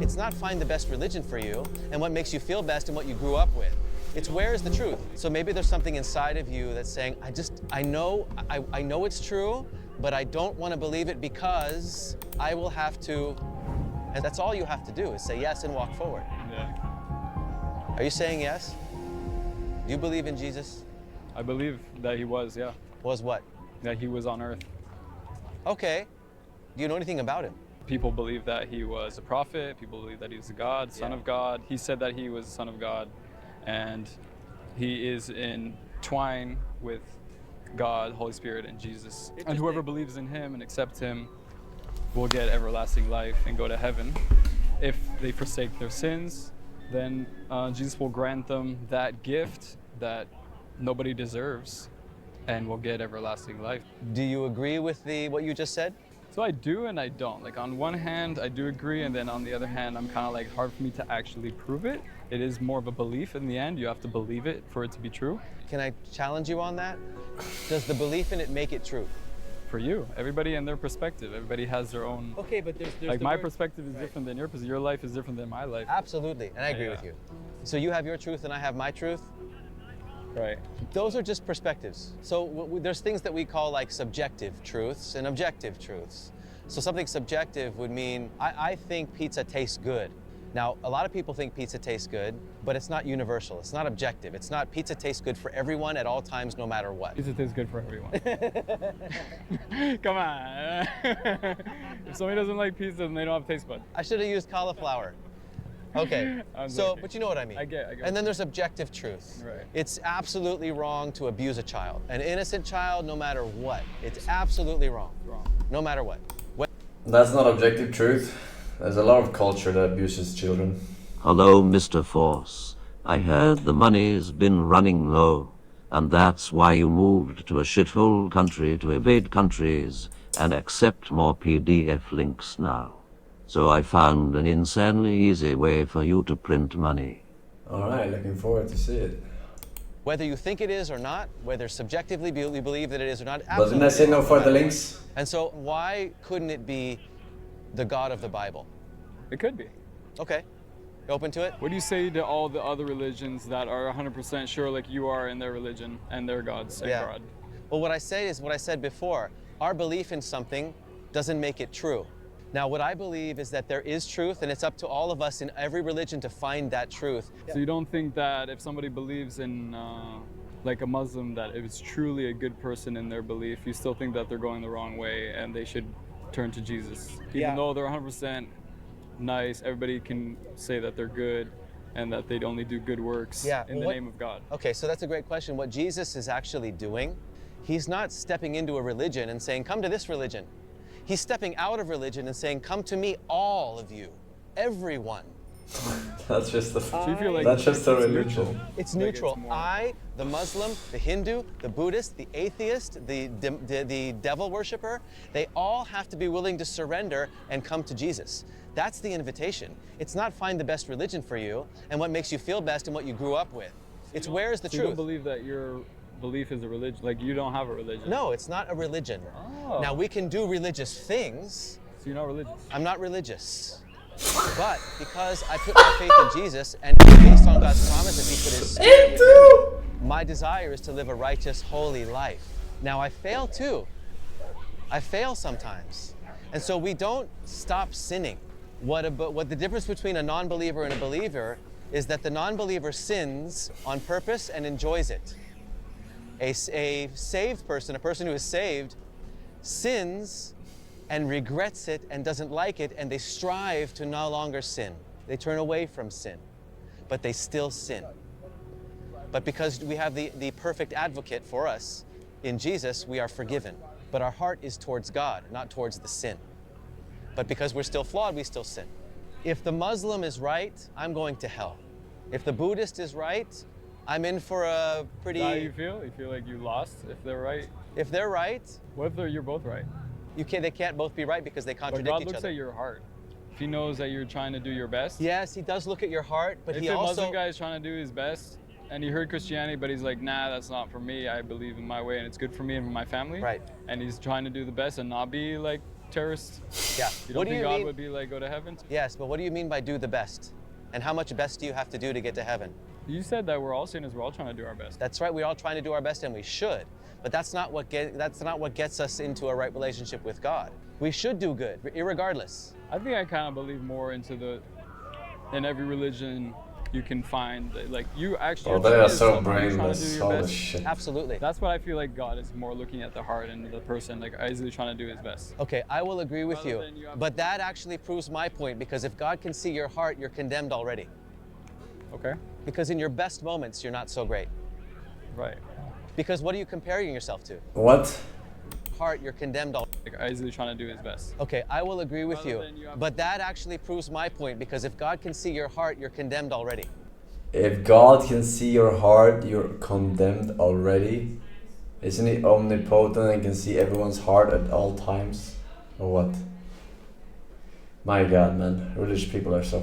It's not find the best religion for you and what makes you feel best and what you grew up with. It's where is the truth. So maybe there's something inside of you that's saying, I know it's true, but I don't want to believe it because I will have to, and that's all you have to do is say yes and walk forward. Yeah. Are you saying yes? Do you believe in Jesus? I believe that he was, yeah. Was what? That he was on earth. Okay. Do you know anything about him? People believe that he was a prophet. People believe that he was a God, son of God. He said that he was the son of God, and he is entwined with God, Holy Spirit, and Jesus. And whoever believes in him and accepts him will get everlasting life and go to heaven. If they forsake their sins, then Jesus will grant them that gift that nobody deserves and will get everlasting life. Do you agree with what you just said? So I do and I don't. Like on one hand, I do agree, and then on the other hand, I'm kind of like hard for me to actually prove it. It is more of a belief in the end. You have to believe it for it to be true. Can I challenge you on that? Does the belief in it make it true? For you, everybody and their perspective. Everybody has their own. Okay, but there's like my perspective is different than yours, because your life is different than my life. Absolutely, and I agree with you. So you have your truth and I have my truth. Right. Those are just perspectives. So there's things that we call like subjective truths and objective truths. So something subjective would mean, I think pizza tastes good. Now, a lot of people think pizza tastes good, but it's not universal. It's not objective. It's not pizza tastes good for everyone at all times, no matter what. Pizza tastes good for everyone. Come on. If somebody doesn't like pizza, then they don't have taste buds. I should have used cauliflower. Okay, but you know what I mean. I get. And then there's objective truth. Right. It's absolutely wrong to abuse a child. An innocent child, no matter what. It's absolutely wrong. Wrong. No matter what. That's not objective truth. There's a lot of culture that abuses children. Hello, Mr. Force. I heard the money's been running low, and that's why you moved to a shithole country to evade countries and accept more PDF links now. So I found an insanely easy way for you to print money. Alright, looking forward to see it. Whether you think it is or not, whether subjectively you believe that it is or not, But didn't I say no for the links? And so why couldn't it be the God of the Bible? It could be. Okay. You open to it? What do you say to all the other religions that are 100% sure like you are in their religion and their gods and God? Well, what I say is what I said before. Our belief in something doesn't make it true. Now, what I believe is that there is truth, and it's up to all of us in every religion to find that truth. So you don't think that if somebody believes in, like a Muslim, that if it's truly a good person in their belief, you still think that they're going the wrong way and they should turn to Jesus? Even though they're 100% nice, everybody can say that they're good and that they'd only do good works in the name of God. Okay, so that's a great question. What Jesus is actually doing, he's not stepping into a religion and saying, come to this religion. He's stepping out of religion and saying, come to me, all of you, everyone. That's just a, So you feel like that's just a religion. It's neutral. I, the Muslim, the Hindu, the Buddhist, the atheist, the devil worshiper, they all have to be willing to surrender and come to Jesus. That's the invitation. It's not find the best religion for you and what makes you feel best and what you grew up with. It's where is the truth. You don't believe that your belief is a religion? Like you don't have a religion? No, it's not a religion. Oh. Now we can do religious things. So you're not religious? I'm not religious. But because I put my faith in Jesus and based on God's promise that he put his spirit within me, my desire is to live a righteous, holy life. Now I fail too. I fail sometimes. And so we don't stop sinning. What the difference between a non-believer and a believer is that the non-believer sins on purpose and enjoys it. A saved person, a person who is saved, sins and regrets it and doesn't like it, and they strive to no longer sin. They turn away from sin, but they still sin. But because we have the perfect advocate for us in Jesus, we are forgiven. But our heart is towards God, not towards the sin. But because we're still flawed, we still sin. If the Muslim is right, I'm going to hell. If the Buddhist is right, I'm in for a pretty... How you feel? You feel like you lost if they're right? If they're right... What if you're both right? They can't both be right because they contradict each other. But God looks at your heart. If he knows that you're trying to do your best. Yes, he does look at your heart, but he also... If a Muslim guy is trying to do his best, and he heard Christianity, but he's like, nah, that's not for me. I believe in my way, and it's good for me and my family. Right. And he's trying to do the best and not be like terrorist? Yeah. You What don't do think you God mean? would be like, go to heaven? Yes, but what do you mean by do the best? And how much best do you have to do to get to heaven? You said that we're all sinners. We're all trying to do our best. That's right. We're all trying to do our best, and we should. But that's not what gets us into a right relationship with God. We should do good, irregardless. I think I kind of believe more into in every religion you can find like you actually. Oh, you're they truly are a so self- you're trying to do brainless. your Holy best. shit. Absolutely. That's what I feel like God is more looking at the heart and the person, like is he trying to do his best. Okay, I will agree with Rather you. than you have- But that actually proves my point, because if God can see your heart, you're condemned already. Okay. Because in your best moments, you're not so great. Right. Because what are you comparing yourself to? What? Heart, you're condemned already. Like is he trying to do his best. Okay, I will agree with Rather you. than you have- But that actually proves my point, because if God can see your heart, you're condemned already. If God can see your heart, you're condemned already. Isn't he omnipotent and can see everyone's heart at all times? Or what? My God, man. Religious people are so